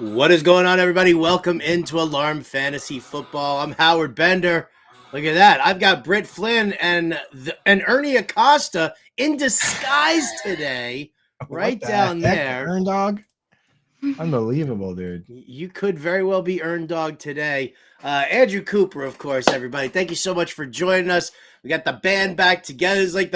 What is going on, everybody? Welcome into Alarm Fantasy Football. I'm Howard Bender. Look at that. I've got Britt, Flynn, and Ernie Acosta in disguise today, right down there. Earn dog? Unbelievable, dude. You could very well be Earn Dog today. Andrew Cooper, of course, everybody. Thank you so much for joining us. We got the band back together. It's like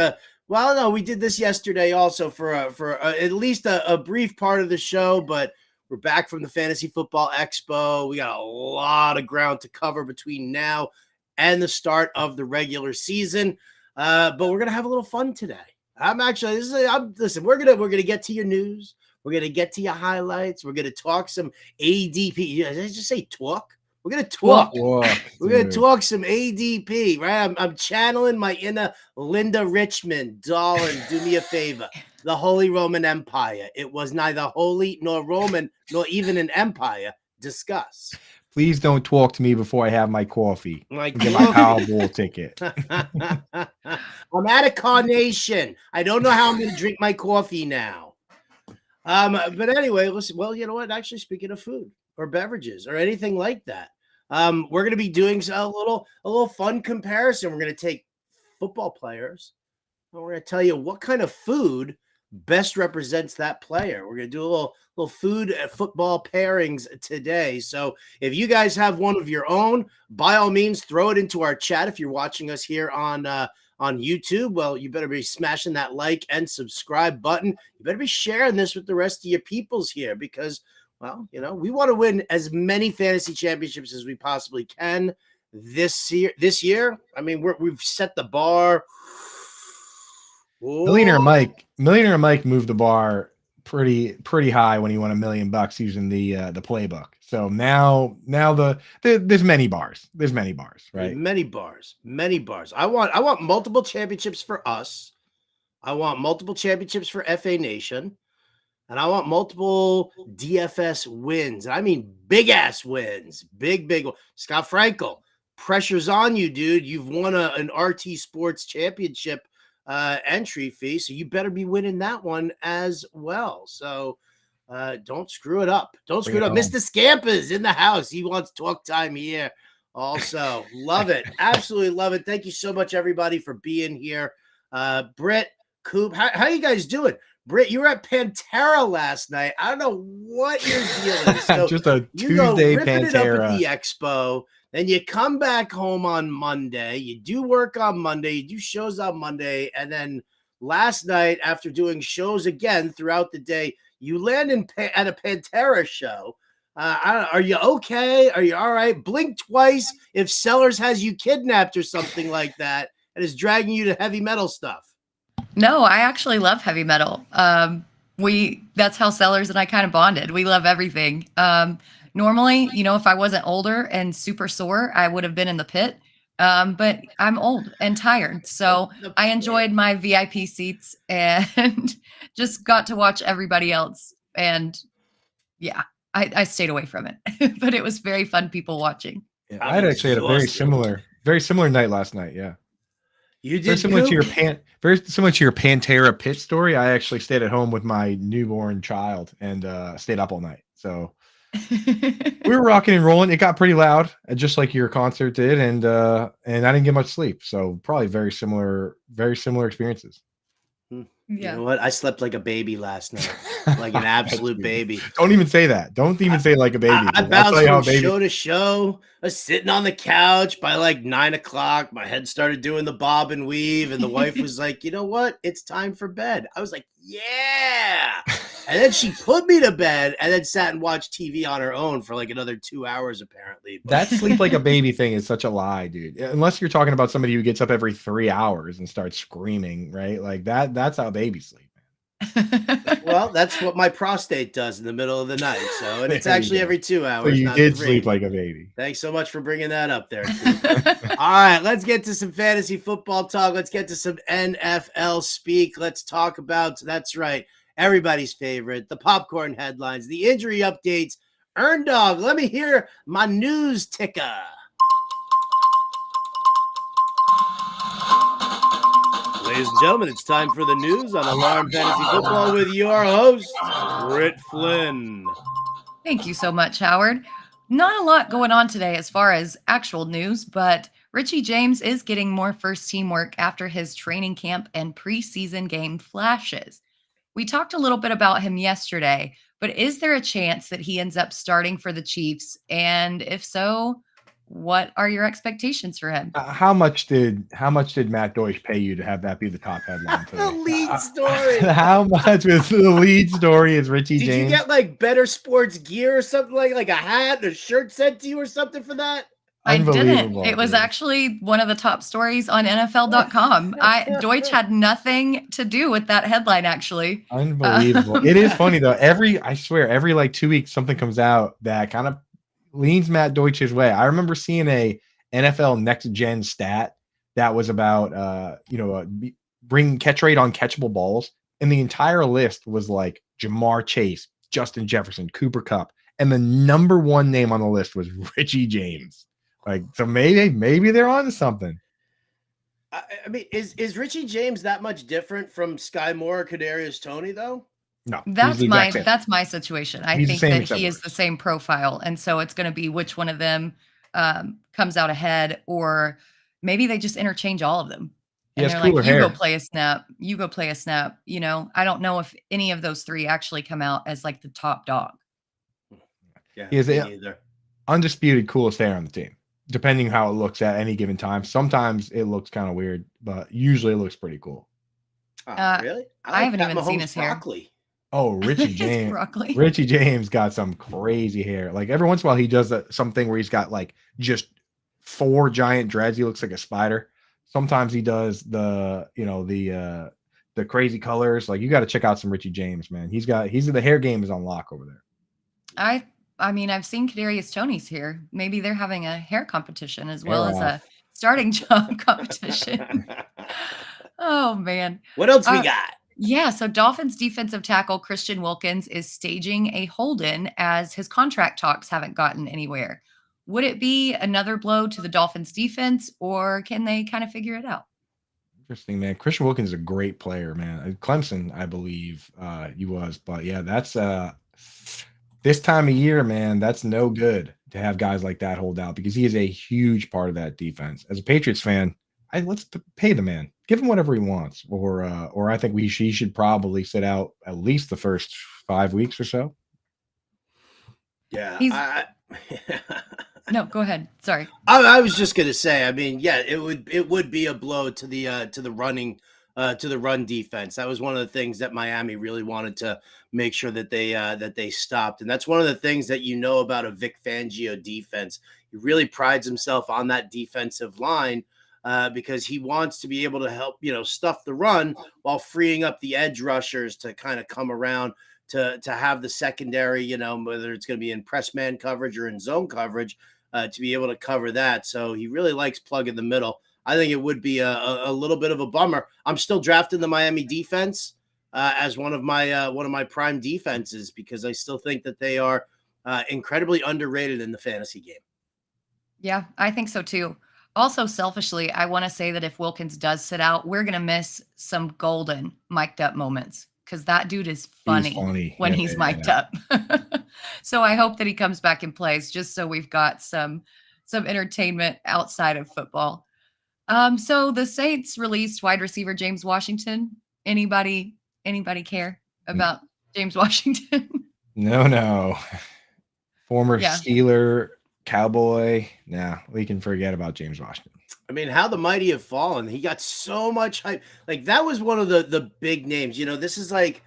we did this yesterday also for at least a brief part of the show, but we're back from the Fantasy Football Expo. We got a lot of ground to cover between now and the start of the regular season. But we're gonna have a little fun today. Listen, we're gonna get to your news. We're gonna get to your highlights. We're gonna talk some ADP. Did I just say talk? We're gonna talk. We're gonna talk some ADP, right? I'm channeling my inner Linda Richmond, darling. Do me a favor. The Holy Roman Empire. It was neither holy nor Roman nor even an empire. Discuss. Please don't talk to me before I have my coffee. Get my Powerball ticket. I'm at a carnation. I don't know how I'm going to drink my coffee now. But anyway, listen. Well, you know what? Actually, speaking of food or beverages or anything like that, we're going to be doing a little fun comparison. We're going to take football players, and we're going to tell you what kind of food best represents that player. We're going to do a little food and football pairings today. So if you guys have one of your own, by all means, throw it into our chat. If you're watching us here on YouTube, well, you better be smashing that like and subscribe button. You better be sharing this with the rest of your peoples here because, well, you know, we want to win as many fantasy championships as we possibly can this year. I mean, we've set the bar. Millionaire Mike moved the bar pretty high when he won $1 million using the playbook. So now there's many bars. There's many bars, right? Many bars. I want multiple championships for us. I want multiple championships for FA Nation, and I want multiple DFS wins. And I mean big ass wins, big. Scott Frankel, pressure's on you, dude. You've won an RT Sports Championship entry fee, so you better be winning that one as well. So don't screw it up. Mr. Scamper's in the house. He wants talk time here also. Love it. Absolutely love it. Thank you so much, everybody, for being here. Britt, Coop, how you guys doing? Britt, you were at Pantera last night. I don't know what you're dealing. So just a Tuesday Pantera. It up at the expo. Then you come back home on Monday. You do work on Monday. You do shows on Monday. And then last night, after doing shows again throughout the day, you land at a Pantera show. Are you okay? Are you all right? Blink twice if Sellers has you kidnapped or something like that and is dragging you to heavy metal stuff. No, I actually love heavy metal. That's how Sellers and I kind of bonded. We love everything. Normally, you know, if I wasn't older and super sore, I would have been in the pit. But I'm old and tired. So I enjoyed my VIP seats and just got to watch everybody else. And yeah, I stayed away from it. But it was very fun people watching. Yeah, I actually had a very similar night last night. Yeah. You did very similar to your Pantera pit story. I actually stayed at home with my newborn child and stayed up all night. So we were rocking and rolling. It got pretty loud, just like your concert did, and I didn't get much sleep. So probably very similar experiences. Yeah. You know what? I slept like a baby last night, like an absolute baby. Don't even say that. Don't even say like a baby. I bounced from show to show. I was sitting on the couch by like 9 o'clock. My head started doing the bob and weave, and the wife was like, "You know what? It's time for bed." I was like, "Yeah." And then she put me to bed and then sat and watched TV on her own for like another 2 hours, apparently. That sleep like a baby thing is such a lie, dude. Unless you're talking about somebody who gets up every 3 hours and starts screaming, right? Like that's how babies sleep, man. Well, that's what my prostate does in the middle of the night. So, and it's actually every 2 hours. So you did sleep like a baby. Thanks so much for bringing that up there. All right, let's get to some fantasy football talk. Let's get to some NFL speak. Let's talk about, that's right, everybody's favorite, the popcorn headlines, the injury updates. Earn Dog, let me hear my news ticker. Ladies and gentlemen, it's time for the news on Alarm Fantasy Football with your host, Britt Flynn. Thank you so much, Howard. Not a lot going on today as far as actual news, but Richie James is getting more first team work after his training camp and preseason game flashes. We talked a little bit about him yesterday, but is there a chance that he ends up starting for the Chiefs? And if so, what are your expectations for him? How much did Matt Deutsch pay you to have that be the top headline The today? lead story. How much was the lead story is Richie Did James? you get like better sports gear or something like a hat and a shirt sent to you or something for that? I didn't. Unbelievable. It was dude. actually one of the top stories on NFL.com. Deutsch had nothing to do with that headline, actually. Unbelievable. It is funny though. I swear, every like 2 weeks something comes out that kind of leans Matt Deutsch's way. I remember seeing a NFL next gen stat that was about bring catch rate on catchable balls, and the entire list was like Jamar Chase, Justin Jefferson, Cooper Kupp, and the number one name on the list was Richie James. Like, so maybe they're on to something. I mean, is Richie James that much different from Sky Moore or Kadarius Toney though? No, that's my situation. I think that he is the same profile, and so it's going to be which one of them comes out ahead, or maybe they just interchange all of them. And they're like, you go play a snap, you go play a snap. You know, I don't know if any of those three actually come out as like the top dog. Yeah, he is the undisputed coolest hair on the team, depending how it looks at any given time. Sometimes it looks kind of weird, but usually it looks pretty cool. Oh, really? I haven't even seen his broccoli. hair. Oh, Richie James. Richie James got some crazy hair. Like every once in a while he does something where he's got like just 4 giant dreads. He looks like a spider. Sometimes he does the crazy colors. Like, you got to check out some Richie James, man. The hair game is on lock over there. I mean, I've seen Kadarius Toney's hair. Maybe they're having a hair competition as well as a starting job competition. Oh man. What else we got? Yeah, so Dolphins defensive tackle Christian Wilkins is staging a hold-in as his contract talks haven't gotten anywhere. Would it be another blow to the Dolphins defense, or can they kind of figure it out? Interesting, man. Christian Wilkins is a great player, man. Clemson, I believe he was. But yeah, that's this time of year, man, that's no good to have guys like that hold out, because he is a huge part of that defense. As a Patriots fan, let's pay the man. Give him whatever he wants, or I think he should probably sit out at least the first 5 weeks or so. Yeah, no, go ahead. Sorry, I was just gonna say. I mean, yeah, it would be a blow to the run defense. That was one of the things that Miami really wanted to make sure that they stopped, and that's one of the things that about a Vic Fangio defense. He really prides himself on that defensive line. Because he wants to be able to help, stuff the run while freeing up the edge rushers to kind of come around to have the secondary, whether it's going to be in press man coverage or in zone coverage, to be able to cover that. So he really likes plug in the middle. I think it would be a little bit of a bummer. I'm still drafting the Miami defense as one of my prime defenses, because I still think that they are incredibly underrated in the fantasy game. Yeah, I think so too. Also, selfishly, I want to say that if Wilkins does sit out, we're going to miss some golden mic'd up moments, because that dude is funny when he's mic'd up. So I hope that he comes back and plays, just so we've got some entertainment outside of football. So the Saints released wide receiver James Washington. Anybody care about James Washington? No. Former Steeler, Cowboy. Nah, we can forget about James Washington. I mean, how the mighty have fallen. He got so much hype. Like, that was one of the big names. This is like,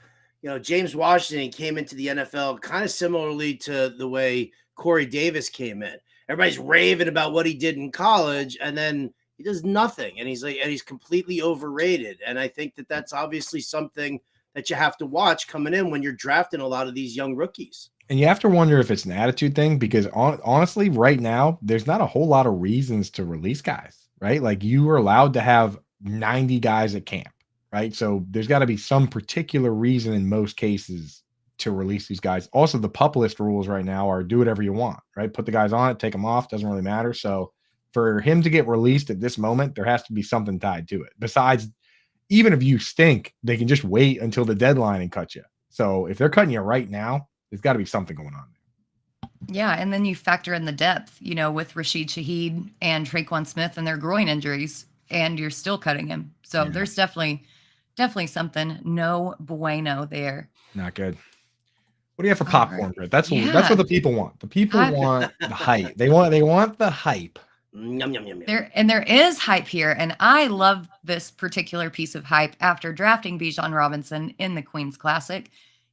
James Washington came into the NFL kind of similarly to the way Corey Davis came in. Everybody's raving about what he did in college, and then he does nothing. And he's completely overrated. And I think that that's obviously something that you have to watch coming in when you're drafting a lot of these young rookies. And you have to wonder if it's an attitude thing, because honestly, right now, there's not a whole lot of reasons to release guys, right? Like, you are allowed to have 90 guys at camp, right? So there's got to be some particular reason in most cases to release these guys. Also, the pup list rules right now are do whatever you want, right? Put the guys on it, take them off, doesn't really matter. So for him to get released at this moment, there has to be something tied to it. Besides, even if you stink, they can just wait until the deadline and cut you. So if they're cutting you right now, there's got to be something going on there. Yeah, and then you factor in the depth, with Rashid Shaheed and Traquan Smith and their groin injuries, and you're still cutting him. So Yeah. there's definitely something no bueno there. Not good. What do you have for All popcorn, right. Britt? That's Yeah. what the people want. The people I- want the hype. They want the hype. Yum, yum, yum, yum. There is hype here, and I love this particular piece of hype after drafting Bijan Robinson in the Queen's Classic.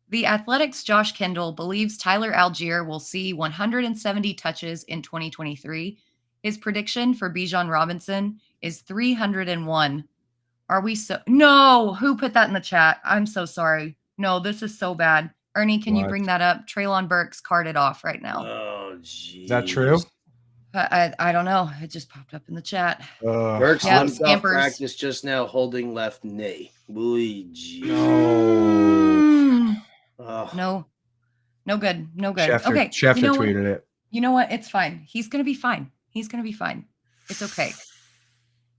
The Athletics' Josh Kendall believes Tyler Algier will see 170 touches in 2023. His prediction for Bijan Robinson is 301. Are we so? No, who put that in the chat? I'm so sorry. No, this is so bad. Ernie, can you What? bring that up? Traylon Burks carded off right now. Oh, Is that true? jeez. I don't know. It just popped up in the chat. Burks Yeah, limped off Scampers. practice just now, holding left knee. Boy, jeez. No. Oh. No good. No good. Schefter, Okay. Schefter You know what? tweeted it. You know what? It's fine. He's gonna be fine. He's gonna be fine. It's okay.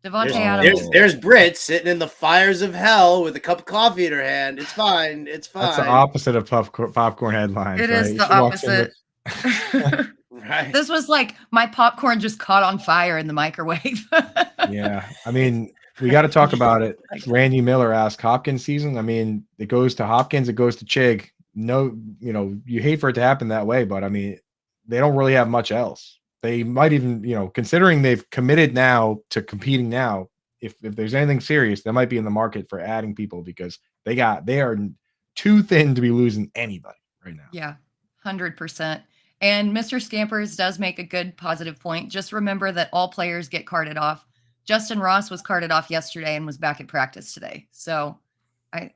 Devontae There's, Adams. there's Britt sitting in the fires of hell with a cup of coffee in her hand. It's fine. It's fine. That's the opposite of popcorn headlines. It right? is the She walks in opposite. Right. This was like my popcorn just caught on fire in the microwave. Yeah. I mean, we got to talk about it. Randy Miller asked Hopkins season. I mean, it goes to Hopkins, it goes to Chig. No, you hate for it to happen that way, but I mean, they don't really have much else. They might even, considering they've committed now to competing now, if there's anything serious, they might be in the market for adding people because they are too thin to be losing anybody right now. Yeah, 100%. And Mr. Scampers does make a good positive point. Just remember that all players get carted off. Justin Ross was carted off yesterday and was back at practice today. So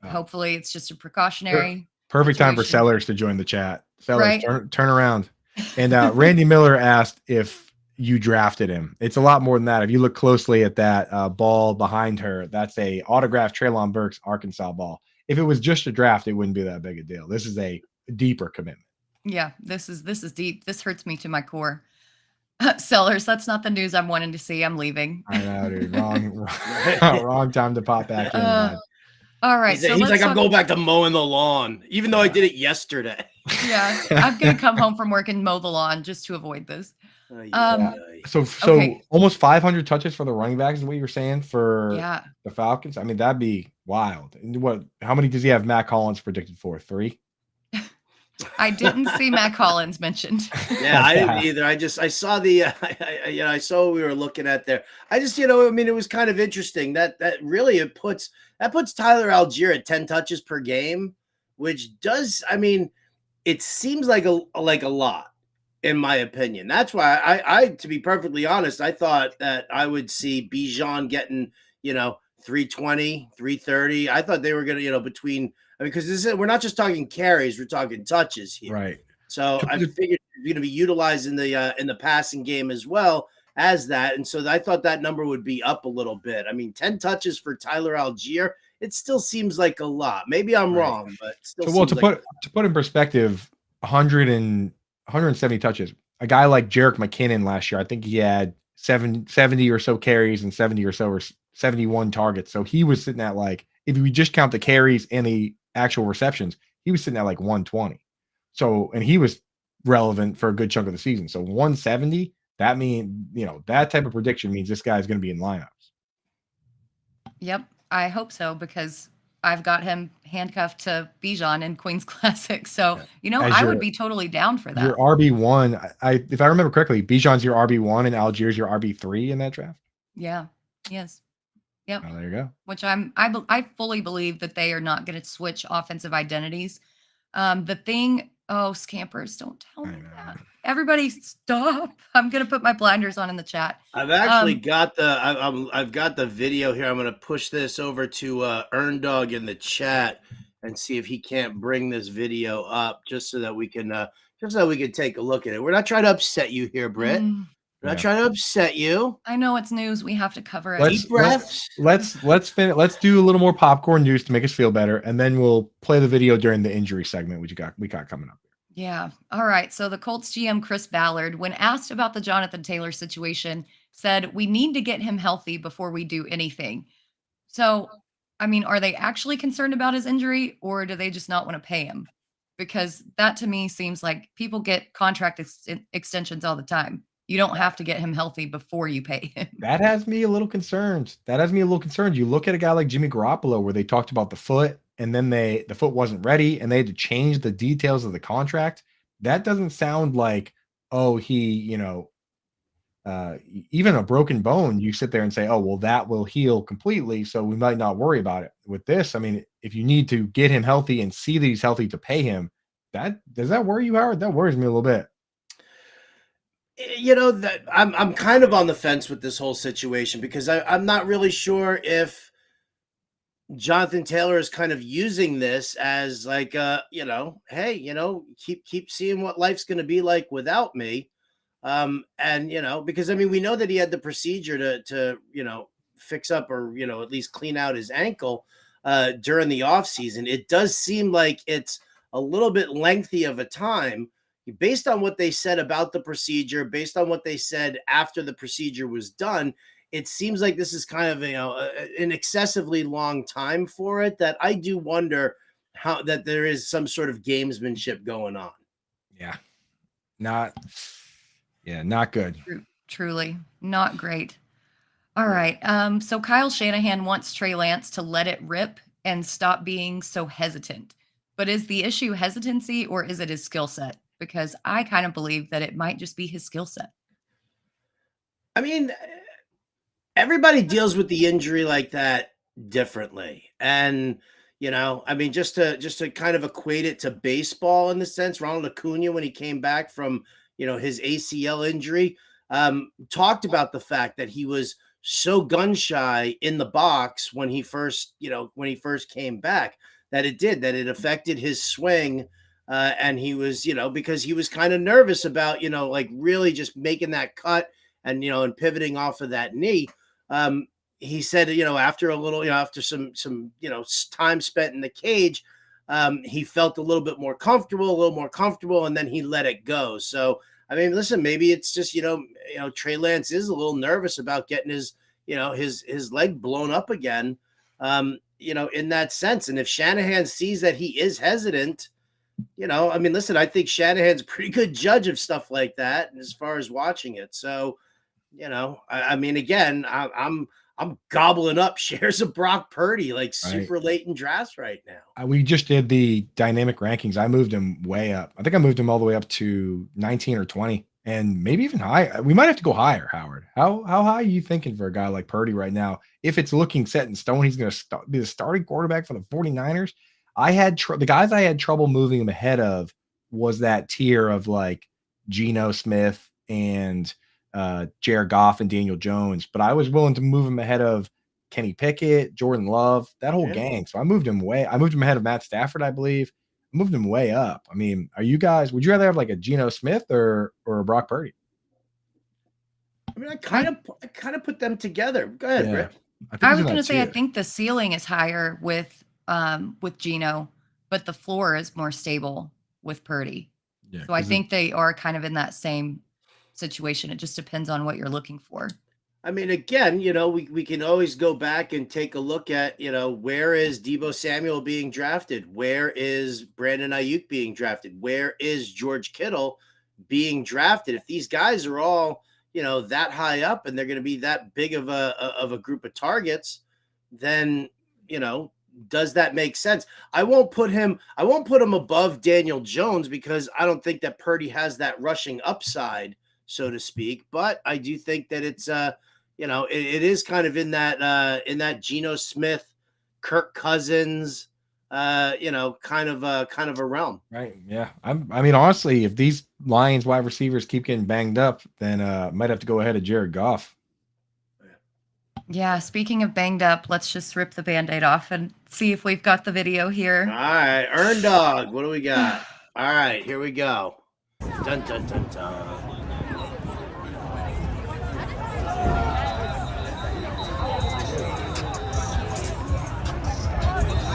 hopefully it's just a precautionary. Perfect time for situation. Sellers to join the chat. Sellers, Right. turn around. And Randy Miller asked if you drafted him. It's a lot more than that. If you look closely at that ball behind her, that's a autographed Traylon Burks Arkansas ball. If it was just a draft, it wouldn't be that big a deal. This is a deeper commitment. Yeah, this is deep. This hurts me to my core. Sellers, that's not the news I'm wanting to see. I'm leaving. I know, dude. Wrong time to pop back in. Bud. All right. He's like, I'm going back to mowing the lawn, even though I did it yesterday. Yeah, I'm gonna come home from work and mow the lawn just to avoid this. So Okay. almost 500 touches for the running backs is what you were saying for Yeah. the Falcons. I mean, that'd be wild. And how many does he have Matt Collins predicted for? 3? I didn't see Matt Collins mentioned. Yeah, I didn't either. I saw the I saw what we were looking at there. I just I mean, it was kind of interesting that really puts Tyler Algier at 10 touches per game, which does, I mean, it seems like a lot in my opinion. That's why I to be perfectly honest, I thought that I would see Bijan getting 320, 330. I thought they were going to between. I mean, because we're not just talking carries, we're talking touches here. Right. So I figured you're going to be utilized in the passing game as well as that. And so I thought that number would be up a little bit. I mean, 10 touches for Tyler Algier, it still seems like a lot. Maybe I'm wrong, but still. So, to put in perspective, 170 touches. A guy like Jerick McKinnon last year, I think he had 70 or so carries and 70 or so or 71 targets. So he was sitting at if we just count the carries and the actual receptions, he was sitting at 120. So, and he was relevant for a good chunk of the season. So 170, that means, that type of prediction means this guy's going to be in lineups. Yep, I hope so because I've got him handcuffed to Bijan in Queen's Classic. So, I would be totally down for that. Your RB1, if I remember correctly, Bijan's your RB1 and Algier's your RB3 in that draft. Yeah. Yes. Yep. Oh, there you go. Which I fully believe that they are not going to switch offensive identities. Scampers, don't tell me that. Everybody stop. I'm going to put my blinders on in the chat. I've actually got I've got the video here. I'm going to push this over to Underdog in the chat and see if he can't bring this video up just so that we can take a look at it. We're not trying to upset you here, Britt. We're not trying to upset you. I know it's news. We have to cover it. Deep breaths. Let's finish. Let's do a little more popcorn news to make us feel better, and then we'll play the video during the injury segment, which we got coming up. Yeah. All right. So the Colts GM Chris Ballard, when asked about the Jonathan Taylor situation, said we need to get him healthy before we do anything. So, I mean, are they actually concerned about his injury, or do they just not want to pay him? because that to me seems like people get contract extensions all the time. You don't have to get him healthy before you pay him. That has me a little concerned. You look at a guy like Jimmy Garoppolo, where they talked about the foot, and then the foot wasn't ready, and they had to change the details of the contract. That doesn't sound like, oh, even a broken bone, you sit there and say, oh, well, that will heal completely, so we might not worry about it. With this, I mean, if you need to get him healthy and see that he's healthy to pay him, does that worry you, Howard? That worries me a little bit. That I'm kind of on the fence with this whole situation, because I'm not really sure if Jonathan Taylor is kind of using this as like, hey, keep seeing what life's going to be like without me. And because I mean, we know that he had the procedure to fix up, or at least clean out his ankle during the off season. It does seem like it's a little bit lengthy of a time, based on what they said about the procedure, based on what they said after the procedure was done. It seems like this is kind of an excessively long time for it, that I do wonder how that there is some sort of gamesmanship going on. Yeah, not good. Truly not great. All right. So Kyle Shanahan wants Trey Lance to let it rip and stop being so hesitant. But is the issue hesitancy, or is it his skill set? Because I kind of believe that it might just be his skill set. I mean, everybody deals with the injury like that differently. And, I mean, just to kind of equate it to baseball in the sense, Ronald Acuna, when he came back from, his ACL injury, talked about the fact that he was so gun shy in the box when he first came back, that it affected his swing. And he was, because he was kind of nervous about, like really just making that cut and, and pivoting off of that knee. He said, after a little, after some time spent in the cage, he felt a little more comfortable, and then he let it go. So, I mean, listen, maybe it's just, Trey Lance is a little nervous about getting his leg blown up again, in that sense. And if Shanahan sees that he is hesitant, I mean, listen, I think Shanahan's a pretty good judge of stuff like that as far as watching it. So, I mean, again, I'm gobbling up shares of Brock Purdy like super late in drafts right now. We just did the dynamic rankings. I moved him way up. I think I moved him all the way up to 19 or 20, and maybe even high. We might have to go higher, Howard. How high are you thinking for a guy like Purdy right now? If it's looking set in stone, he's going to be the starting quarterback for the 49ers. The guys I had trouble moving him ahead of was that tier of like Geno Smith and Jared Goff and Daniel Jones, but I was willing to move him ahead of Kenny Pickett, Jordan Love, that whole gang. So I moved him ahead of Matt Stafford, I believe. I moved him way up. I mean, would you rather have like a Geno Smith or a Brock Purdy? I mean, I kind of put them together. Go ahead, Britt. I was going to say, I think the ceiling is higher with Geno, but the floor is more stable with Purdy. Yeah, so I think they are kind of in that same situation. It just depends on what you're looking for. I mean, again, we can always go back and take a look at, where is Deebo Samuel being drafted? Where is Brandon Ayuk being drafted? Where is George Kittle being drafted? If these guys are all, that high up and they're going to be that big of a group of targets, then, does that make sense? I won't put him above Daniel Jones, because I don't think that Purdy has that rushing upside, so to speak. But I do think that it's it is kind of in that Geno Smith, Kirk Cousins, kind of a realm. Right. Yeah. I mean, honestly, if these Lions wide receivers keep getting banged up, then might have to go ahead of Jared Goff. Yeah, speaking of banged up, let's just rip the Band-Aid off and see if we've got the video here. All right, Earn Dog, what do we got? All right, here we go. Dun, dun, dun, dun.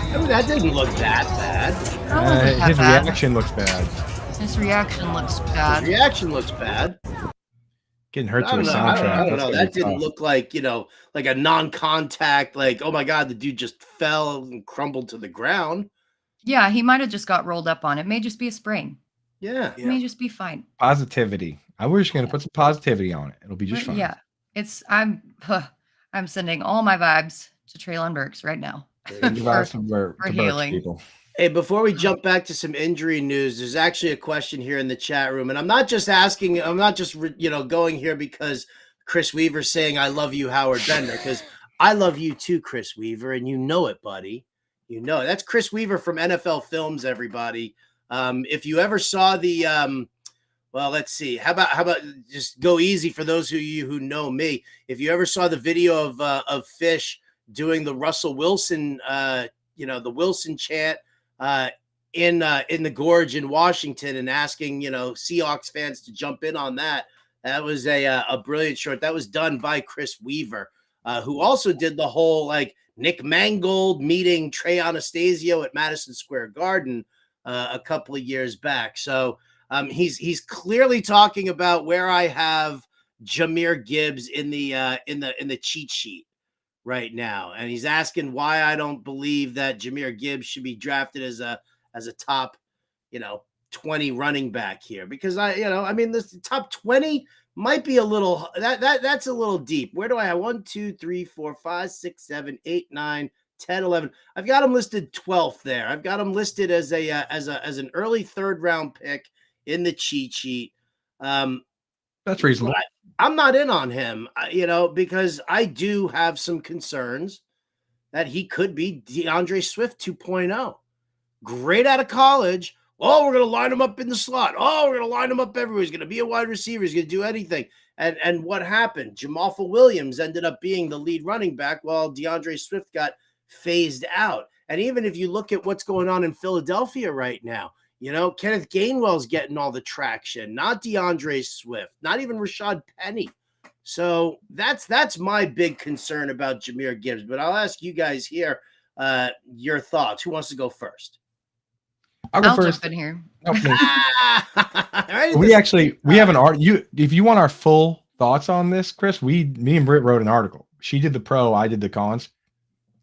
I mean, that didn't look that bad. His reaction looks bad. His reaction looks bad. His reaction looks bad. Getting hurt to a soundtrack. I don't know. That didn't look like, like a non-contact, like, oh my God, the dude just fell and crumbled to the ground. Yeah, he might have just got rolled up on. It may just be a sprain. Yeah. It may just be fine. Positivity. I was going to put some positivity on it. It'll be just fine. Yeah, I'm sending all my vibes to Traylon Burks right now Send your vibes to Burks, healing. people. Hey, before we jump back to some injury news, there's actually a question here in the chat room, and I'm not just going here because Chris Weaver's saying I love you, Howard Bender, because I love you too, Chris Weaver, and you know it, buddy. You know it. That's Chris Weaver from NFL Films, everybody. If you ever saw the well, let's see. How about just go easy for those of you who know me. If you ever saw the video of Fish doing the Russell Wilson, the Wilson chant in the Gorge in Washington, and asking Seahawks fans to jump in on that. That was a brilliant short. That was done by Chris Weaver, who also did the whole Nick Mangold meeting Trey Anastasio at Madison Square Garden a couple of years back. So he's clearly talking about where I have Jahmyr Gibbs in the cheat sheet right now, and he's asking why I don't believe that Jahmyr Gibbs should be drafted as a top 20 running back here, because this top 20 might be a little that's a little deep. Where do I have 1, 2, 3, 4, 5, 6, 7, 8, 9, 10, 11? I've got him listed 12th there. I've got him listed as an early third round pick in the cheat sheet. That's reasonable. I'm not in on him, because I do have some concerns that he could be DeAndre Swift 2.0. Great out of college. Oh, we're going to line him up in the slot. Oh, we're going to line him up everywhere. He's going to be a wide receiver. He's going to do anything. And what happened? Jamal Williams ended up being the lead running back while DeAndre Swift got phased out. And even if you look at what's going on in Philadelphia right now, Kenneth Gainwell's getting all the traction, not DeAndre Swift, not even Rashad Penny. So that's my big concern about Jahmyr Gibbs. But I'll ask you guys here your thoughts. Who wants to go first? I'll go first. Jump in here. Nope, we have an art. If you want our full thoughts on this, Chris, me and Britt wrote an article. She did the pro, I did the cons.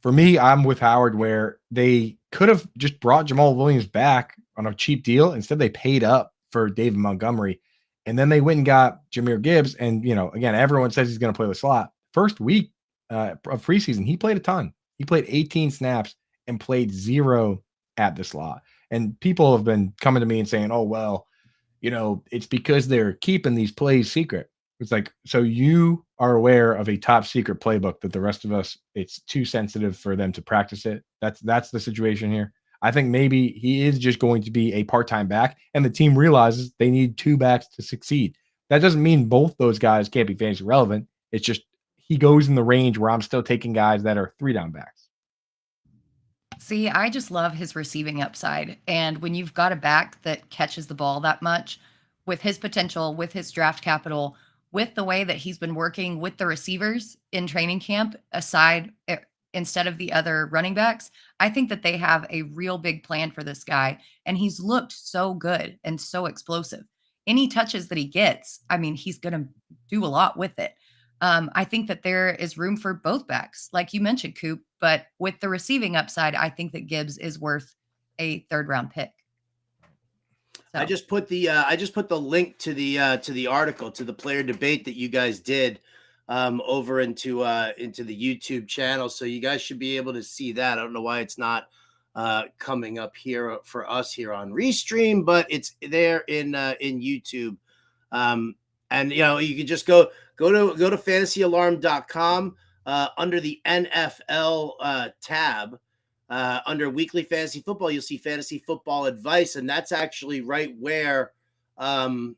For me, I'm with Howard, where they could have just brought Jamal Williams back on a cheap deal. Instead, they paid up for David Montgomery, and then they went and got Jahmyr Gibbs. And again, everyone says he's going to play the slot. First week of preseason, he played a ton. He played 18 snaps and played 0 at the slot. And people have been coming to me and saying, "Oh, well, it's because they're keeping these plays secret." It's like, so you are aware of a top secret playbook that the rest of us, it's too sensitive for them to practice it. That's the situation here. I think maybe he is just going to be a part-time back, and the team realizes they need 2 backs to succeed. That doesn't mean both those guys can't be fantasy relevant. It's just he goes in the range where I'm still taking guys that are 3-down backs. See, I just love his receiving upside. And when you've got a back that catches the ball that much, with his potential, with his draft capital, with the way that he's been working with the receivers in training camp, instead of the other running backs, I think that they have a real big plan for this guy. And he's looked so good and so explosive. Any touches that he gets, he's going to do a lot with it. I think that there is room for both backs, like you mentioned, Coop, but with the receiving upside, I think that Gibbs is worth a 3rd round pick. So. I just put the link to the article, to the player debate that you guys did over into the YouTube channel. So you guys should be able to see that. I don't know why it's not coming up here for us here on Restream, but it's there in YouTube. And you can just go to fantasyalarm.com under the NFL tab. Under weekly fantasy football, you'll see fantasy football advice. And that's actually right where, where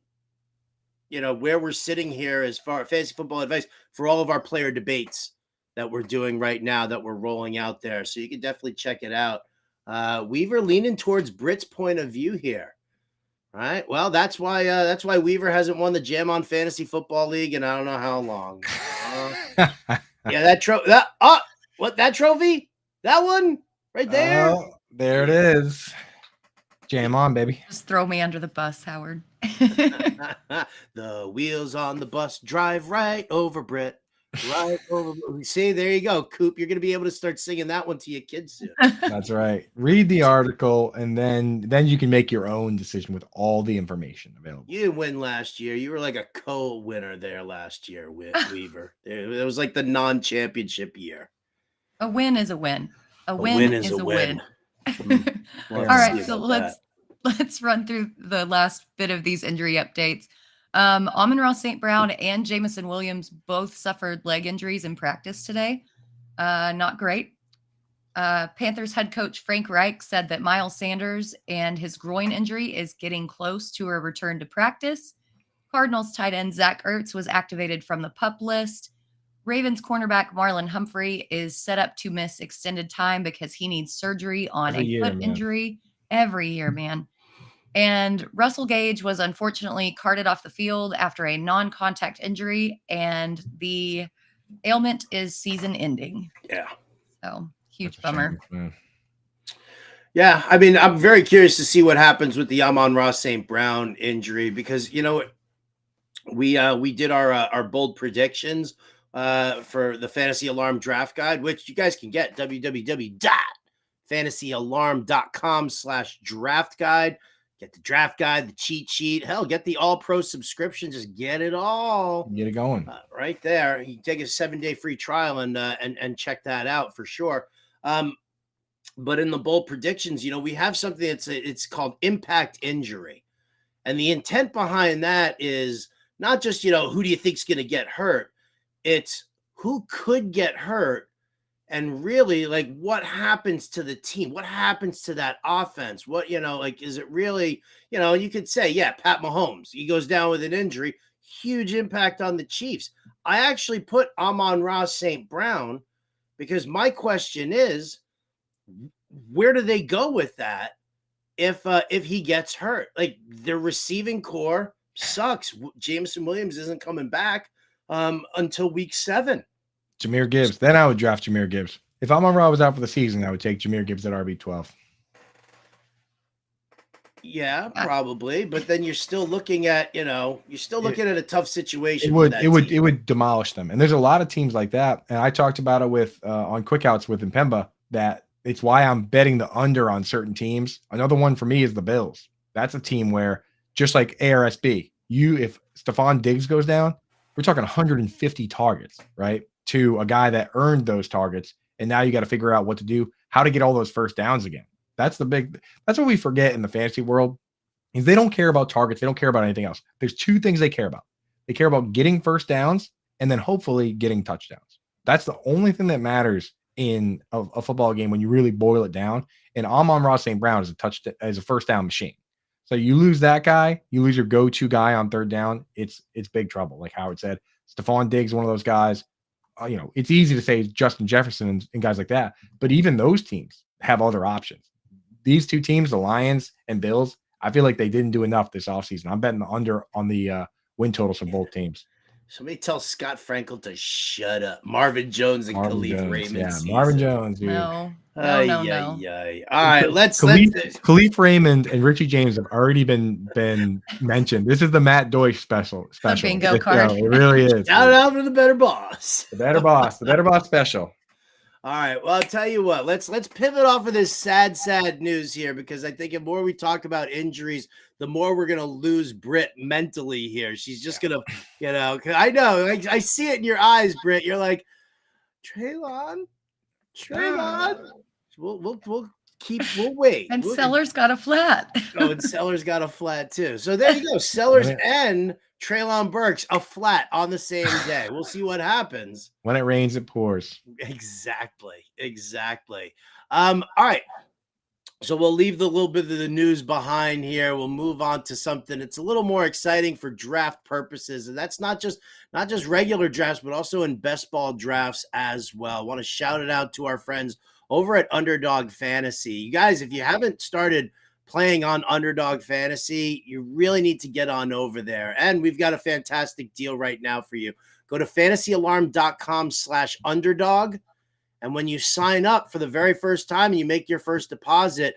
we're sitting here as far as fantasy football advice for all of our player debates that we're doing right now, that we're rolling out there. So you can definitely check it out. Weaver leaning towards Britt's point of view here. All right. Well, that's why Weaver hasn't won the Jam on Fantasy Football League, and I don't know how long. Yeah, that trophy. That trophy? That one right there. Oh, there it is. Jam on, baby. Just throw me under the bus, Howard. The wheels on the bus drive right over Britt. Right over. See, there you go, Coop. You're going to be able to start singing that one to your kids soon. That's right. Read the article, and then you can make your own decision with all the information available. You didn't win last year. You were like a co-winner there last year, Weaver. It was like the non-championship year. A win is a win. A win is a win. All right, so let's run through the last bit of these injury updates. Amon-Ra St. Brown and Jamison Williams both suffered leg injuries in practice today. Not great. Panthers head coach Frank Reich said that Miles Sanders and his groin injury is getting close to a return to practice. Cardinals tight end Zach Ertz was activated from the PUP list. Ravens cornerback Marlon Humphrey is set up to miss extended time because he needs surgery on a foot injury every year, man. And Russell Gage was unfortunately carted off the field after a non-contact injury, and the ailment is season ending. Yeah. So huge bummer. Yeah, I mean, I'm very curious to see what happens with the Amon-Ra St. Brown injury, because we did our bold predictions for the Fantasy Alarm Draft Guide, which you guys can get www.fantasyalarm.com/draft guide. Get the draft guide, the cheat sheet. Hell, get the All Pro subscription. Just get it all. Get it going right there. You take a 7-day free trial and check that out for sure. But in the bold predictions, we have something it's called impact injury, and the intent behind that is not just who do you think's going to get hurt. It's who could get hurt, and really like what happens to the team, what happens to that offense, what is it really, you could say, yeah, Pat Mahomes, he goes down with an injury, huge impact on the Chiefs. I actually put Amon-Ra St. Brown because my question is, where do they go with that if he gets hurt? Like, their receiving core sucks. Jamison Williams isn't coming back until week 7. Jahmyr Gibbs. Then I would draft Jahmyr Gibbs. If Amon-Ra was out for the season, I would take Jahmyr Gibbs at RB12. Yeah, probably. But then you're still looking at, a tough situation. It would demolish them. And there's a lot of teams like that. And I talked about it with on Quickouts with Impemba, that it's why I'm betting the under on certain teams. Another one for me is the Bills. That's a team where, just like ARSB, if Stephon Diggs goes down, we're talking 150 targets, right? To a guy that earned those targets. And now you got to figure out what to do, how to get all those first downs again. That's what we forget in the fantasy world, is they don't care about targets. They don't care about anything else. There's 2 things they care about. They care about getting first downs and then hopefully getting touchdowns. That's the only thing that matters in a football game when you really boil it down. And Amon-Ra St. Brown is a first down machine. So you lose that guy, you lose your go-to guy on third down, it's big trouble. Like Howard said, Stephon Diggs, one of those guys. It's easy to say Justin Jefferson and guys like that, but even those teams have other options. These 2 teams, the Lions and Bills, I feel like they didn't do enough this offseason. I'm betting the under on the win totals for both teams. Somebody tell Scott Frankel to shut up. Marvin Jones and Khalif Raymond. Yeah, Marvin Jones, dude. No. All right, let's Khalif Raymond and Richie James have already been mentioned. This is the Matt Deutsch special. The bingo card. It really is. Shout out for the better boss. The better boss special. All right. Well, I'll tell you what. Let's pivot off of this sad news here, because I think the more we talk about injuries, the more we're gonna lose Britt mentally here. She's just gonna, I know. I see it in your eyes, Britt. You're like, Treylon. We'll wait. And Sellers got a flat. And Sellers got a flat too. So there you go. Sellers and Treylon Burks a flat on the same day. We'll see what happens. When it rains, it pours. Exactly. All right. So we'll leave the little bit of the news behind here. We'll move on to something that's a little more exciting for draft purposes. And that's not just regular drafts, but also in best ball drafts as well. I want to shout it out to our friends over at Underdog Fantasy. You guys, if you haven't started playing on Underdog Fantasy, you really need to get on over there. And we've got a fantastic deal right now for you. Go to fantasyalarm.com/underdog. And when you sign up for the very first time and you make your first deposit,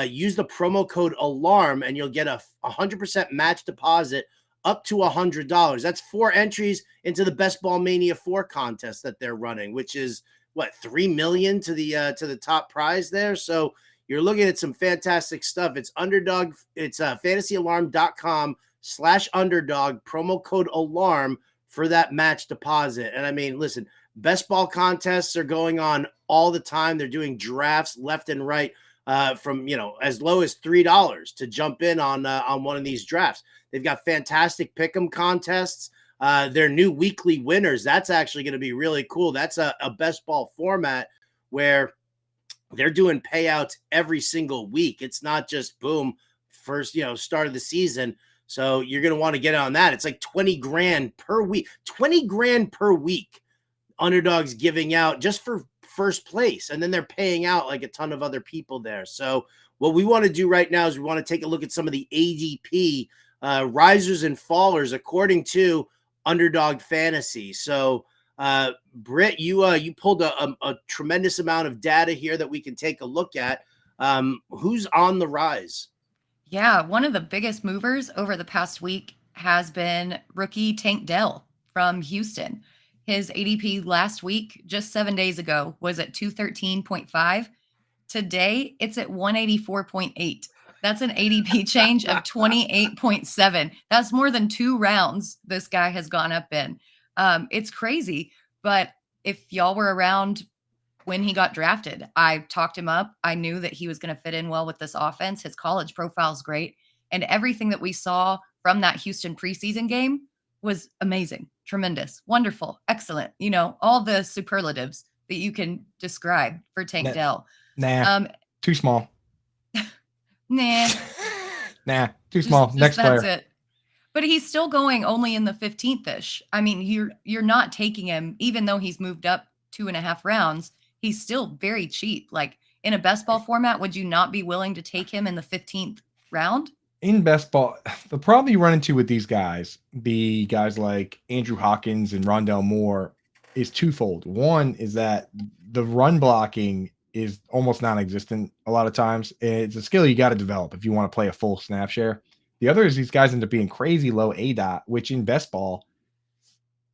use the promo code ALARM and you'll get a 100% match deposit up to $100. That's 4 entries into the Best Ball Mania 4 contest that they're running, which is what, $3 million to the top prize there. So you're looking at some fantastic stuff. It's Underdog. It's fantasyalarm.com/underdog, promo code alarm for that match deposit. And I mean, listen, best ball contests are going on all the time. They're doing drafts left and right, from, as low as $3 to jump in on one of these drafts. They've got fantastic pick'em contests. Their new weekly winners, that's actually going to be really cool. That's a best ball format where they're doing payouts every single week. It's not just boom, first, start of the season. So you're going to want to get on that. It's like 20 grand per week, 20 grand per week. Underdog's giving out just for first place. And then they're paying out like a ton of other people there. So what we want to do right now is we want to take a look at some of the ADP risers and fallers according to Underdog Fantasy. So Britt, you pulled a tremendous amount of data here that we can take a look at. Who's on the rise? Yeah, one of the biggest movers over the past week has been rookie Tank Dell from Houston. His ADP last week, just 7 days ago, was at 213.5. Today, it's at 184.8. That's an ADP change of 28.7. That's more than 2 rounds this guy has gone up in. It's crazy. But if y'all were around when he got drafted, I talked him up. I knew that he was going to fit in well with this offense. His college profile is great. And everything that we saw from that Houston preseason game was amazing, tremendous, wonderful, excellent. All the superlatives that you can describe for Tank Dell. Too small. Nah. Too small. Next player. That's it. But he's still going only in the 15th-ish. I mean, you're not taking him, even though he's moved up 2.5 rounds. He's still very cheap. Like in a best ball format, would you not be willing to take him in the 15th round? In best ball, the problem you run into with these guys, the guys like Andrew Hawkins and Rondell Moore, is twofold. One is that the run blocking is almost non-existent a lot of times. It's a skill you got to develop if you want to play a full snap share. The other is these guys end up being crazy low ADOT, which in best ball,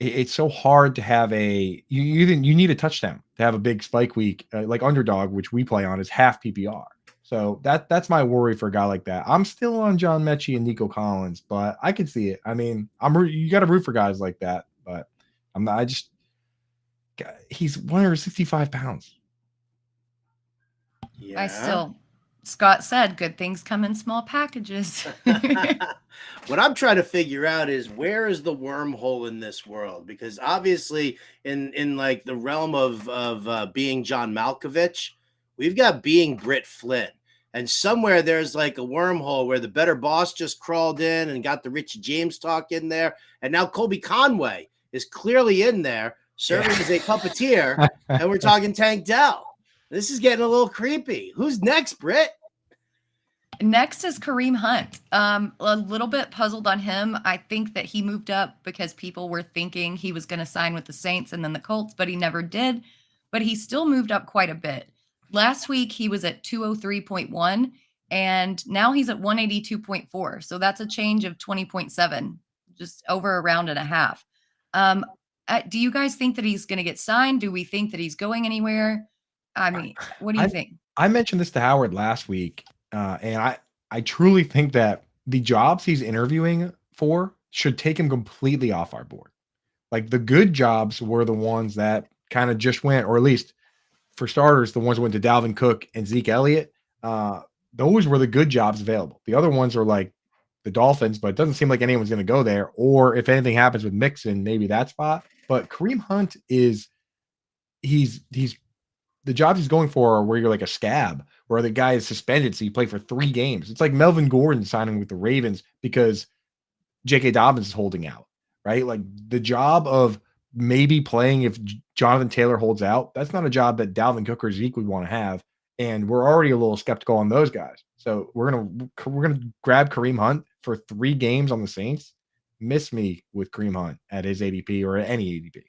it's so hard to have you need a touchdown to have a big spike week. Like Underdog, which we play on, is half PPR. So that's my worry for a guy like that. I'm still on John Mechie and Nico Collins, but I can see it. I mean, you got to root for guys like that, but I'm not. He's 165 pounds. Yeah. Scott said, good things come in small packages. What I'm trying to figure out is, where is the wormhole in this world? Because obviously in like the realm of being John Malkovich, we've got being Britt Flinn. And somewhere there's like a wormhole where the better boss just crawled in and got the Richie James talk in there. And now Colby Conway is clearly in there serving as a puppeteer. And we're talking Tank Dell. This is getting a little creepy. Who's next, Britt? Next is Kareem Hunt. A little bit puzzled on him. I think that he moved up because people were thinking he was going to sign with the Saints and then the Colts, but he never did. But he still moved up quite a bit. Last week, he was at 203.1, and now he's at 182.4. So that's a change of 20.7, just over a round and a half. Do you guys think that he's going to get signed? Do we think that he's going anywhere? I mean, what do you think? I mentioned this to Howard last week, and I truly think that the jobs he's interviewing for should take him completely off our board. Like the good jobs were the ones that kind of just went, or at least for starters, the ones that went to Dalvin Cook and Zeke Elliott. Those were the good jobs available. The other ones are like the Dolphins, but it doesn't seem like anyone's going to go there. Or if anything happens with Mixon, maybe that spot. But Kareem Hunt he's the jobs he's going for are where you're like a scab, where the guy is suspended, so you play for 3 games. It's like Melvin Gordon signing with the Ravens because J.K. Dobbins is holding out, right? Like the job of maybe playing if Jonathan Taylor holds out, that's not a job that Dalvin Cook or Zeke would want to have. And we're already a little skeptical on those guys. So we're gonna grab Kareem Hunt for 3 games on the Saints. Miss me with Kareem Hunt at his ADP or at any ADP.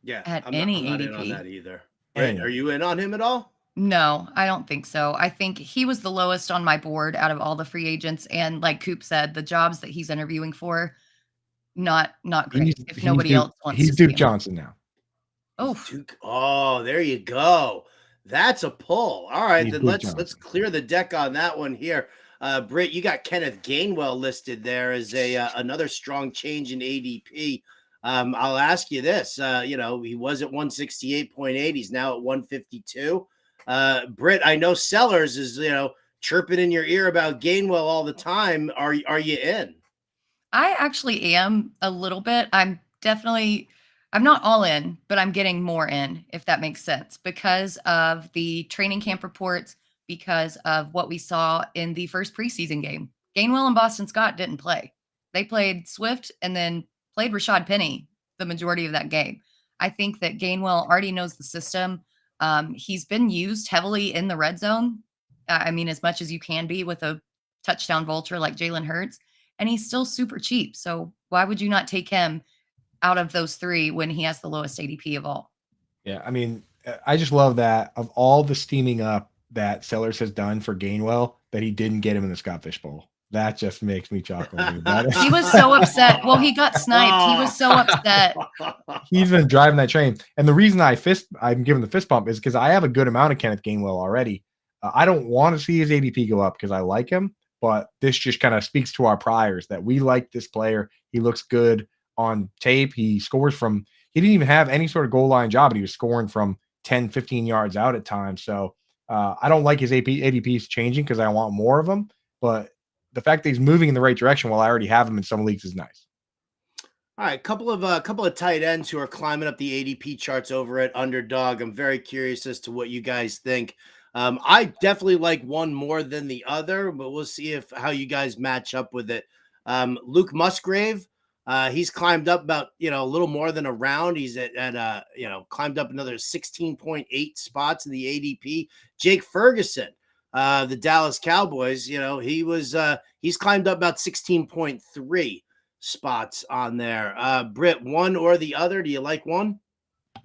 Yeah, At I'm any not ADP. in on that either. Right, are you in on him at all? No, I don't think so. I think he was the lowest on my board out of all the free agents. And like Coop said, the jobs that he's interviewing for, not He's great. If nobody else wants he's to see Duke him. Johnson now. Oh, Duke. Oh, there you go. That's a pull. All right, He's then Duke let's Johnson. clear the deck on that one here. Britt, you got Kenneth Gainwell listed there as a another strong change in ADP. I'll ask you this. He was at 168.8. He's now at 152. Britt, I know Sellers is chirping in your ear about Gainwell all the time. Are you in? I actually am a little bit. I'm not all in, but I'm getting more in, if that makes sense, because of the training camp reports, because of what we saw in the first preseason game. Gainwell and Boston Scott didn't play. They played Swift and then played Rashad Penny the majority of that game. I think that Gainwell already knows the system. He's been used heavily in the red zone. I mean, as much as you can be with a touchdown vulture like Jalen Hurts, and he's still super cheap. So why would you not take him out of those three when he has the lowest ADP of all? Yeah, I mean, I just love that of all the steaming up that Sellers has done for Gainwell, that he didn't get him in the Scott Fish Bowl. That just makes me chuckle, dude. He was so upset. Well, he got sniped. He was so upset. He's been driving that train. And the reason I'm giving the fist bump is because I have a good amount of Kenneth Gainwell already. I don't want to see his ADP go up because I like him, but this just kind of speaks to our priors that we like this player. He looks good on tape. He didn't even have any sort of goal line job, but he was scoring from 10, 15 yards out at times. So I don't like his ADPs changing because I want more of him, but the fact that he's moving in the right direction while I already have him in some leagues is nice. All right, couple of tight ends who are climbing up the ADP charts over at Underdog. I'm very curious as to what you guys think. I definitely like one more than the other, but we'll see how you guys match up with it. Luke Musgrave, he's climbed up about a little more than a round. He's at climbed up another 16.8 spots in the ADP. Jake Ferguson, the Dallas Cowboys, he's climbed up about 16.3 spots on there. Britt, one or the other? Do you like one?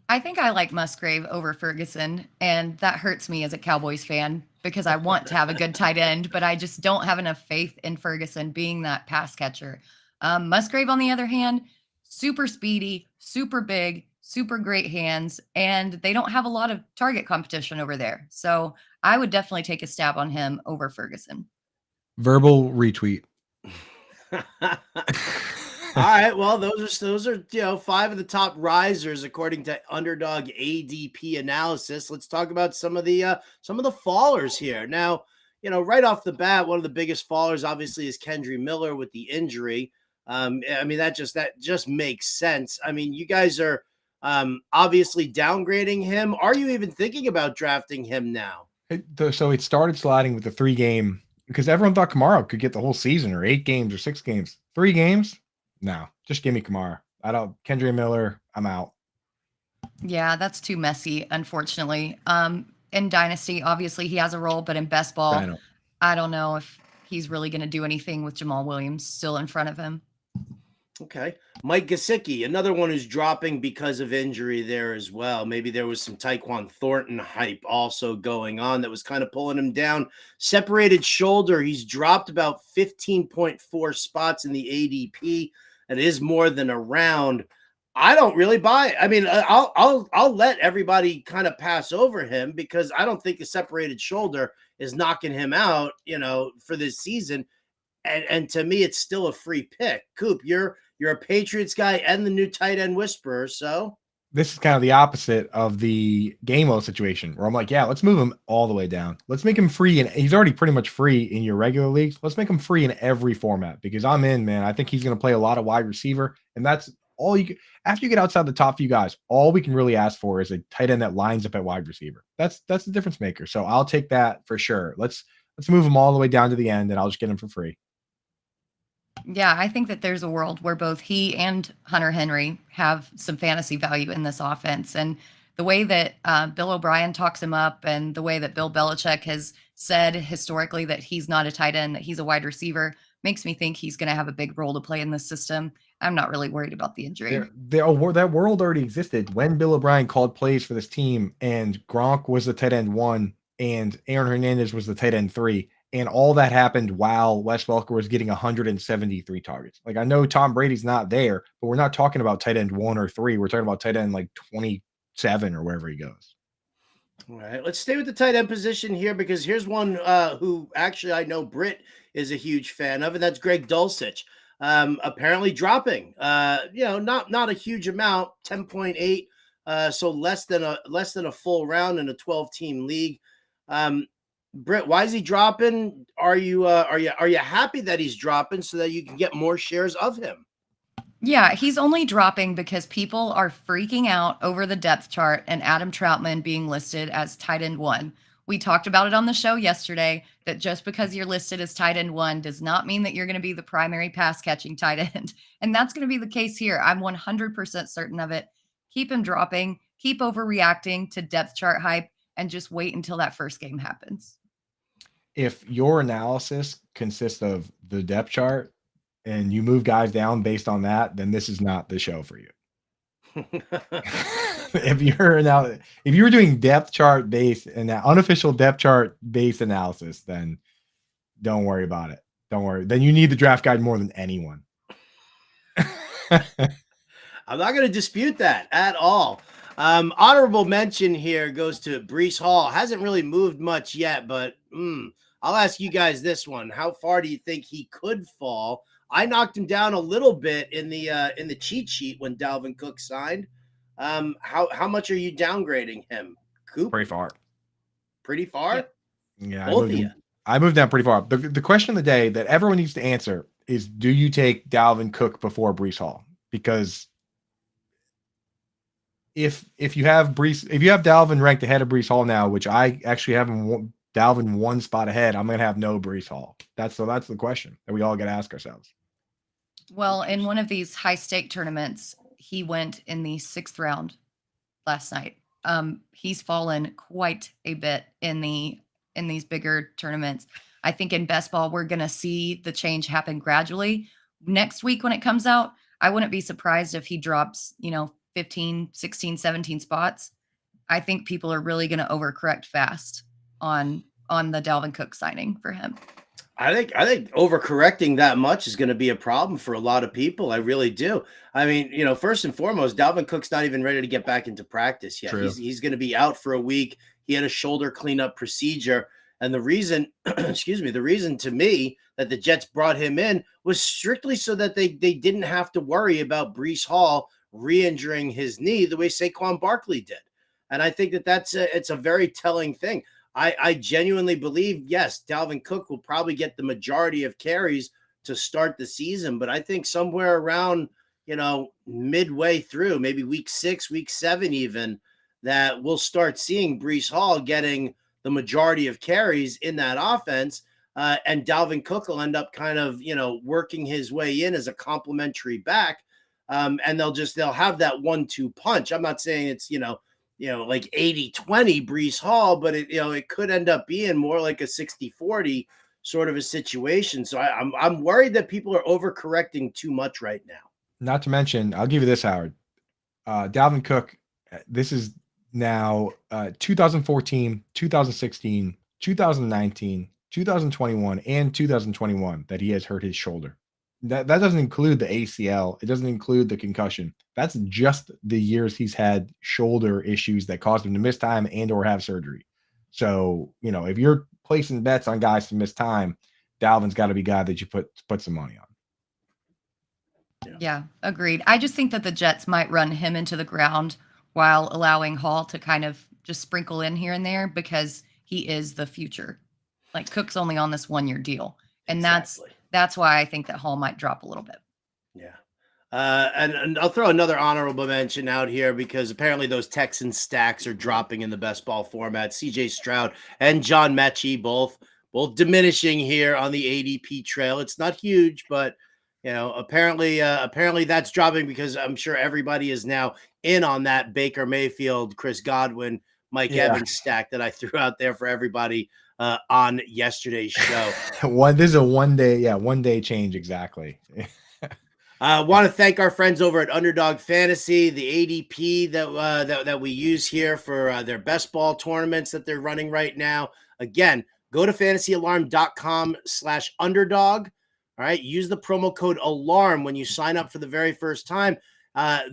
I think I like Musgrave over Ferguson, and that hurts me as a Cowboys fan because I want to have a good tight end, but I just don't have enough faith in Ferguson being that pass catcher. Musgrave, on the other hand, super speedy, super big, super great hands, and they don't have a lot of target competition over there. So I would definitely take a stab on him over Ferguson. Verbal retweet. All right, well, those are five of the top risers according to Underdog ADP analysis. Let's talk about some of the fallers here. Now, right off the bat, one of the biggest fallers obviously is Kendre Miller with the injury. I mean, that just makes sense. I mean, you guys are obviously downgrading him. Are you even thinking about drafting him now? So it started sliding with the 3-game because everyone thought Kamara could get the whole season or 8 games or 6 games. 3 games? No, just give me Kamara. Kendre Miller, I'm out. Yeah, that's too messy, unfortunately. In Dynasty, obviously he has a role, but in best ball, I don't know if he's really going to do anything with Jamal Williams still in front of him. Okay. Mike Gesicki, another one who's dropping because of injury there as well. Maybe there was some Tyquan Thornton hype also going on that was kind of pulling him down. Separated shoulder, he's dropped about 15.4 spots in the ADP. That is more than a round. I don't really buy it. I mean, I'll let everybody kind of pass over him because I don't think a separated shoulder is knocking him out, for this season. And to me, it's still a free pick. Coop, you're a Patriots guy and the new tight end whisperer. So this is kind of the opposite of the Gameo situation where I'm like, yeah, let's move him all the way down. Let's make him free. And he's already pretty much free in your regular leagues. Let's make him free in every format because I'm in, man. I think he's going to play a lot of wide receiver. And that's all after you get outside the top few guys, all we can really ask for is a tight end that lines up at wide receiver. That's the difference maker. So I'll take that for sure. Let's move him all the way down to the end and I'll just get him for free. Yeah, I think that there's a world where both he and Hunter Henry have some fantasy value in this offense. And the way that Bill O'Brien talks him up and the way that Bill Belichick has said historically that he's not a tight end, that he's a wide receiver, makes me think he's going to have a big role to play in this system. I'm not really worried about the injury. That world already existed when Bill O'Brien called plays for this team and Gronk was the tight end 1 and Aaron Hernandez was the tight end 3. And all that happened while Wes Welker was getting 173 targets. Like, I know Tom Brady's not there, but we're not talking about tight end 1 or 3. We're talking about tight end like 27 or wherever he goes. All right, let's stay with the tight end position here, because here's one who actually I know Britt is a huge fan of, and that's Greg Dulcich. Apparently dropping, not a huge amount, 10.8, so less than a full round in a 12-team league. Britt, why is he dropping? Are you happy that he's dropping so that you can get more shares of him? Yeah, he's only dropping because people are freaking out over the depth chart and Adam Troutman being listed as tight end 1. We talked about it on the show yesterday, that just because you're listed as tight end 1 does not mean that you're going to be the primary pass catching tight end. And that's going to be the case here. I'm 100% certain of it. Keep him dropping, keep overreacting to depth chart hype, and just wait until that first game happens. If your analysis consists of the depth chart and you move guys down based on that, then this is not the show for you. If you were doing depth chart based and that unofficial depth chart based analysis, then don't worry about it. Don't worry. Then you need the draft guide more than anyone. I'm not going to dispute that at all. Honorable mention here goes to Breece Hall. Hasn't really moved much yet, but I'll ask you guys this one. How far do you think he could fall? I knocked him down a little bit in the cheat sheet when Dalvin Cook signed. How much are you downgrading him, Coop? Pretty far. Pretty far? Yep. Yeah, Both of you. I moved down pretty far. The question of the day that everyone needs to answer is, do you take Dalvin Cook before Breece Hall? Because if you have Dalvin ranked ahead of Breece Hall now, which I actually have Dalvin one spot ahead, I'm gonna have no Breece Hall. That's the question that we all got to ask ourselves. Well, in one of these high stake tournaments, he went in the 6th round last night. He's fallen quite a bit in these bigger tournaments. I think in best ball, we're going to see the change happen gradually. Next week when it comes out, I wouldn't be surprised if he drops, 15, 16, 17 spots. I think people are really going to overcorrect fast on the Dalvin Cook signing for him. I think overcorrecting that much is going to be a problem for a lot of people. I really do. I mean, first and foremost, Dalvin Cook's not even ready to get back into practice yet. True. He's going to be out for a week. He had a shoulder cleanup procedure. And the reason, the reason to me that the Jets brought him in was strictly so that they didn't have to worry about Breece Hall re-injuring his knee the way Saquon Barkley did. And I think it's a very telling thing. I genuinely believe, yes, Dalvin Cook will probably get the majority of carries to start the season, but I think somewhere around, midway through, maybe week 6, week 7 even, that we'll start seeing Breece Hall getting the majority of carries in that offense, and Dalvin Cook will end up kind of, working his way in as a complementary back, and they'll have that 1-2 punch. I'm not saying it's, like 80-20 Breece Hall, but it could end up being more like a 60-40 sort of a situation. So I'm worried that people are overcorrecting too much right now. Not to mention, I'll give you this, Howard. Dalvin Cook, this is now 2014, 2016, 2019, 2021, and 2021 that he has hurt his shoulder. That doesn't include the ACL. It doesn't include the concussion. That's just the years he's had shoulder issues that caused him to miss time and or have surgery. So, if you're placing bets on guys to miss time, Dalvin's got to be a guy that you put some money on. Yeah, agreed. I just think that the Jets might run him into the ground while allowing Hall to kind of just sprinkle in here and there, because he is the future. Like, Cook's only on this 1-year deal. And Exactly. that's why I think that Hall might drop a little bit. Yeah. And I'll throw another honorable mention out here, because apparently those Texans stacks are dropping in the best ball format. CJ Stroud and John Mechie both diminishing here on the ADP trail. It's not huge, but apparently that's dropping because I'm sure everybody is now in on that Baker Mayfield, Chris Godwin, Mike Evans stack that I threw out there for everybody on yesterday's show. This is a one day change. Exactly. Want to thank our friends over at Underdog Fantasy, the ADP that we use here for their best ball tournaments that they're running right now. Again, go to fantasyalarm.com/underdog. All right, use the promo code ALARM when you sign up for the very first time.